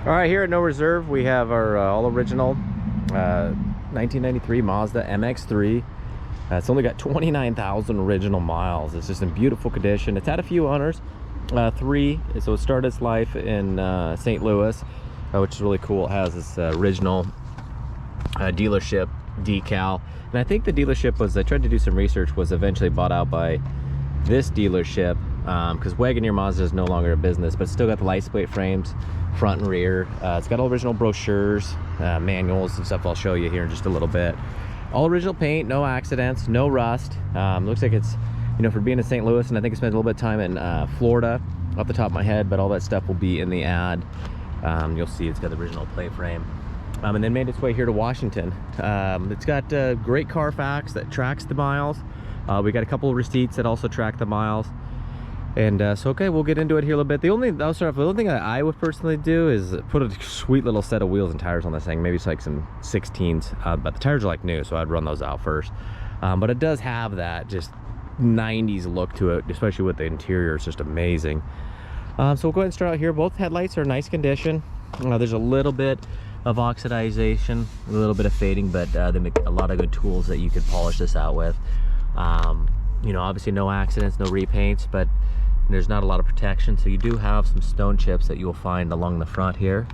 All right, here at No Reserve, we have our all original 1993 Mazda Mx3. It's only got 29,000 original miles. It's just in beautiful condition. It's had a few owners, 3. So it started its life in St. Louis, which is really cool. It has this original dealership decal. And I think the dealership was, I tried to do some research, was eventually bought out by this dealership because Wagoneer Mazda is no longer a business, but it's still got the license plate frames, front and rear. It's got all original brochures, manuals and stuff I'll show you here in just a little bit. All original paint, no accidents, no rust. Looks like it's, you know, for being in St. Louis, and I think I spent a little bit of time in Florida off the top of my head, but all that stuff will be in the ad. You'll see it's got the original plate frame. And then made its way here to Washington. It's got great Carfax that tracks the miles. We got a couple of receipts that also track the miles. And so, okay, we'll get into it here a little bit. The only thing that I would personally do is put a sweet little set of wheels and tires on this thing. Maybe it's like some 16s, but the tires are like new, so I'd run those out first. But it does have that just 90s look to it, especially with the interior. It's just amazing. So we'll go ahead and start out here. Both headlights are in nice condition. There's a little bit of oxidization, a little bit of fading, but they make a lot of good tools that you could polish this out with. You know, obviously no accidents, no repaints, but there's not a lot of protection, so you do have some stone chips that you will find along the front here.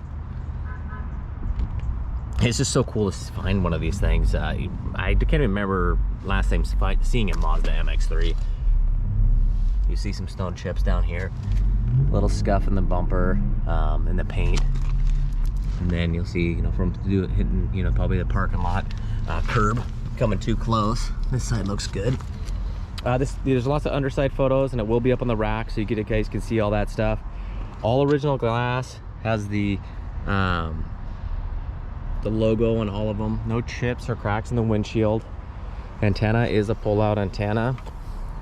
It's just so cool to find one of these things. I can't remember last time seeing a Mazda Mx3. You see some stone chips down here, a little scuff in the bumper, in the paint, and then you'll see, you know, from hitting, you know, probably the parking lot curb coming too close. This side looks good. There's lots of underside photos, and it will be up on the rack, so you guys can see all that stuff. All original glass, has the logo on all of them. No chips or cracks in the windshield. Antenna is a pull-out antenna,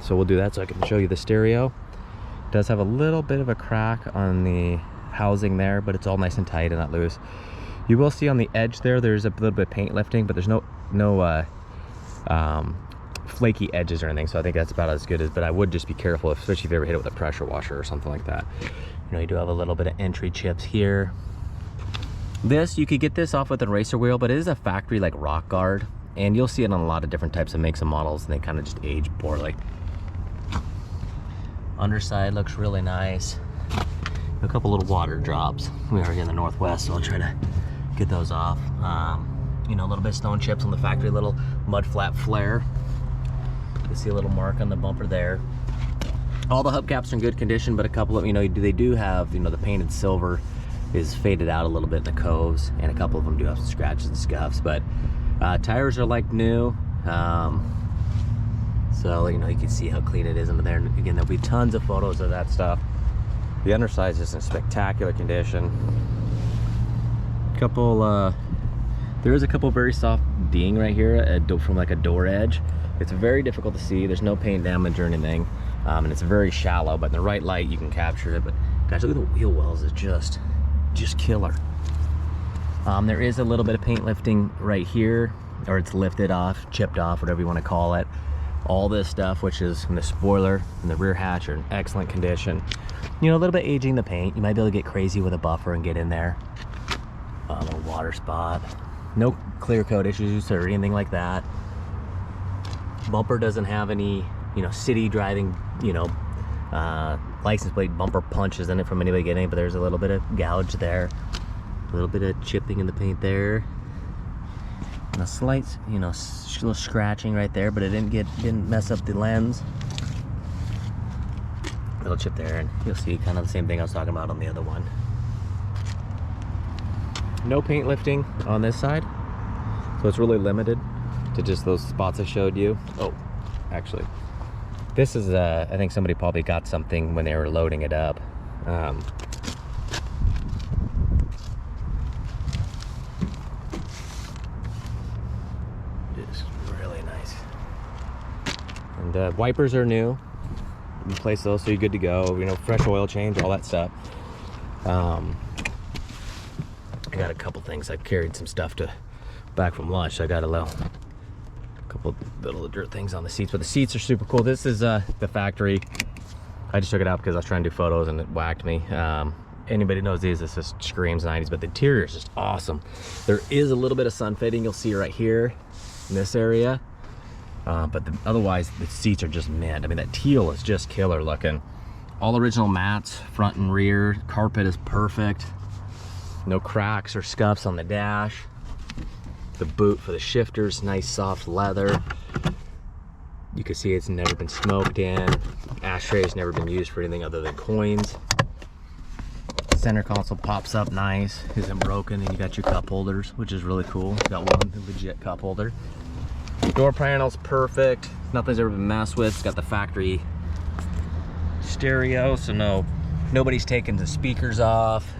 so we'll do that so I can show you the stereo. It does have a little bit of a crack on the housing there, but it's all nice and tight and not loose. You will see on the edge there's a little bit of paint lifting, but there's no flaky edges or anything, so I think that's about as good as, but I would just be careful, especially if you ever hit it with a pressure washer or something like that. You know, you do have a little bit of entry chips here. This, you could get this off with a racer wheel, but it is a factory like rock guard, and you'll see it on a lot of different types of makes and models, and they kind of just age poorly. Underside looks really nice. A couple little water drops. We are in the Northwest, so I'll try to get those off. You know, a little bit of stone chips on the factory, little mud flap flare. You see a little mark on the bumper there. All the hubcaps are in good condition, but a couple of, you know, they do have, you know, the painted silver is faded out a little bit in the coves, and a couple of them do have some scratches and scuffs, but tires are like new. So, you know, you can see how clean it is under there. And again, there'll be tons of photos of that stuff. The underside is in spectacular condition. There is a couple very soft ding right here from like a door edge. It's very difficult to see. There's no paint damage or anything, and it's very shallow, but in the right light you can capture it. But guys, look at the wheel wells. It's just killer. There is a little bit of paint lifting right here, or it's lifted off, chipped off, whatever you want to call it. All this stuff, which is in the spoiler and the rear hatch, are in excellent condition. You know, a little bit aging the paint. You might be able to get crazy with a buffer and get in there. A little water spot. No clear coat issues or anything like that. Bumper doesn't have any, you know, city driving, you know, license plate bumper punches in it from anybody getting it, but there's a little bit of gouge there, a little bit of chipping in the paint there, and a slight, you know, little scratching right there, but it didn't mess up the lens. Little chip there, and you'll see kind of the same thing I was talking about on the other one. No paint lifting on this side, so it's really limited to just those spots I showed you. Oh, actually, this is I think somebody probably got something when they were loading it up. Just really nice. And wipers are new. Replace those so you're good to go. You know, fresh oil change, all that stuff. I got a couple things. I've carried some stuff back from lunch, so I got a couple little dirt things on the seats, but the seats are super cool. This is the factory. I just took it out because I was trying to do photos and it whacked me. anybody knows these, this just screams 90s, but the interior is just awesome. There is a little bit of sun fading, you'll see right here in this area. But otherwise, the seats are just mint. I mean, that teal is just killer looking. All original mats, front and rear. Carpet is perfect. No cracks or scuffs on the dash. The boot for the shifters, nice soft leather. You can see it's never been smoked in. Ashtray's never been used for anything other than coins. Center console pops up nice, isn't broken, and you got your cup holders, which is really cool. You got one legit cup holder. Door panel's perfect. Nothing's ever been messed with. It's got the factory stereo, so nobody's taken the speakers off,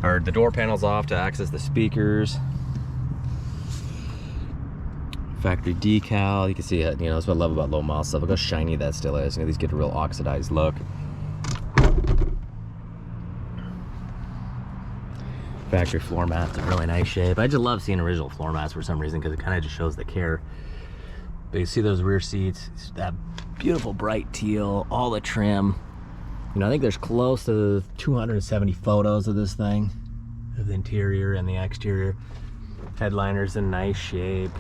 or the door panels off to access the speakers. Factory decal. You can see it. You know, that's what I love about low mile stuff. Look how shiny that still is. You know, these get a real oxidized look. Factory floor mats in really nice shape. I just love seeing original floor mats for some reason, because it kind of just shows the care. But you see those rear seats, that beautiful bright teal, all the trim. You know, I think there's close to 270 photos of this thing, of the interior and the exterior. Headliner's in nice shape.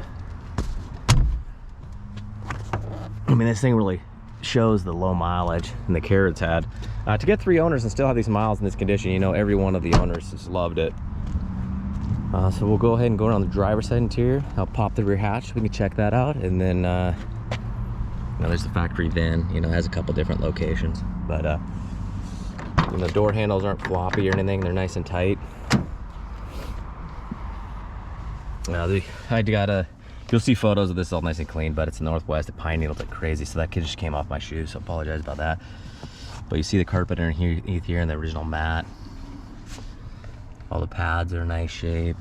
I mean, this thing really shows the low mileage and the care it's had. To get 3 owners and still have these miles in this condition, you know, every one of the owners has loved it. So we'll go ahead and go around the driver's side interior. I'll pop the rear hatch, we can check that out, and then you know, there's the factory VIN. You know, it has a couple different locations, but you know, the door handles aren't floppy or anything; they're nice and tight. You'll see photos of this all nice and clean, but it's Northwest. The pine needles like crazy, so that kid just came off my shoe, so I apologize about that. But you see the carpet underneath here and the original mat. All the pads are in nice shape.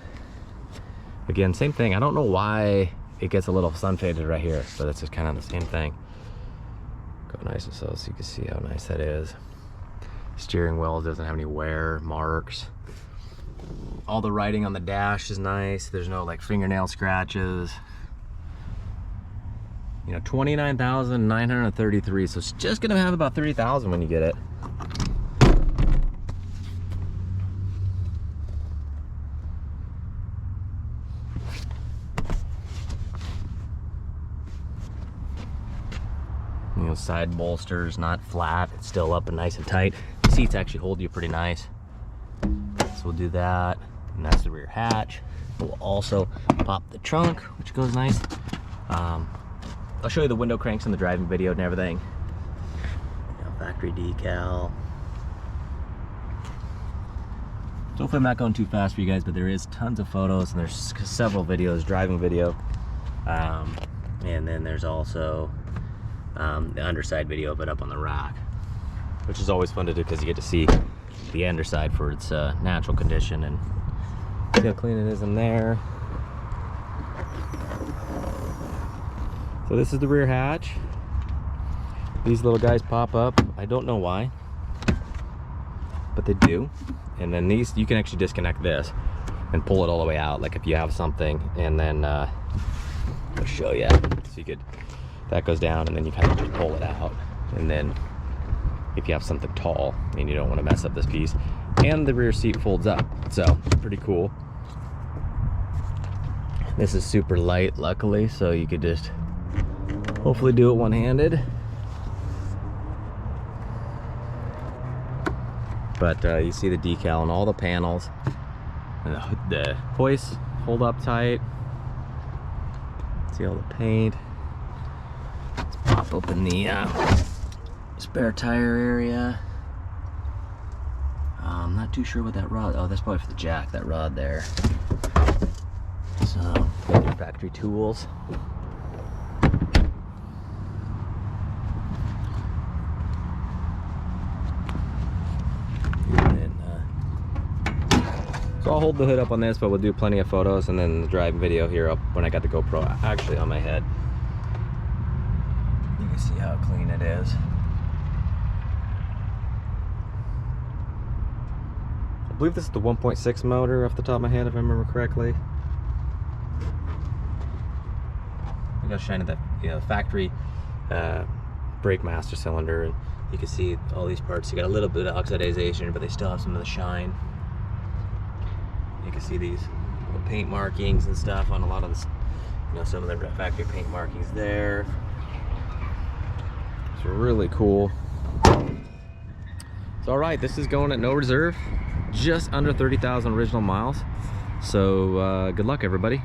Again, same thing. I don't know why it gets a little sun faded right here, but it's just kind of the same thing. Go nice and so you can see how nice that is. Steering wheel doesn't have any wear marks. All the writing on the dash is nice. There's no like fingernail scratches. You know, 29,933, so it's just gonna have about 30,000 when you get it. You know, side bolsters, not flat, it's still up and nice and tight. The seats actually hold you pretty nice. So we'll do that, and that's the rear hatch. We'll also pop the trunk, which goes nice. I'll show you the window cranks in the driving video and everything. You know, factory decal. So hopefully I'm not going too fast for you guys, but there is tons of photos and there's several videos, driving video. And then there's also the underside video of it up on the rack, which is always fun to do because you get to see the underside for its natural condition, and see how clean it is in there. So this is the rear hatch. These little guys pop up. I don't know why, but they do. And then these, you can actually disconnect this and pull it all the way out, like if you have something, and then I'll show you. So you could, that goes down and then you kind of just pull it out. And then if you have something tall and you don't want to mess up this piece, and the rear seat folds up, so pretty cool. This is super light, luckily, so you could just hopefully do it one-handed. But you see the decal on all the panels, and the hoists hold up tight. See all the paint. Let's pop open the spare tire area. I'm not too sure what that rod, oh, that's probably for the jack, that rod there. So, got your factory tools. So I'll hold the hood up on this, but we'll do plenty of photos, and then the driving video here up when I got the GoPro actually on my head. You can see how clean it is. I believe this is the 1.6 motor off the top of my head, if I remember correctly. I got shine at that, you know, factory brake master cylinder, and You can see all these parts. You got a little bit of oxidization, but they still have some of the shine. You can see these little paint markings and stuff on a lot of this, you know, some of the factory paint markings there. It's really cool. So all right, this is going at no reserve, just under 30,000 original miles. So good luck, everybody.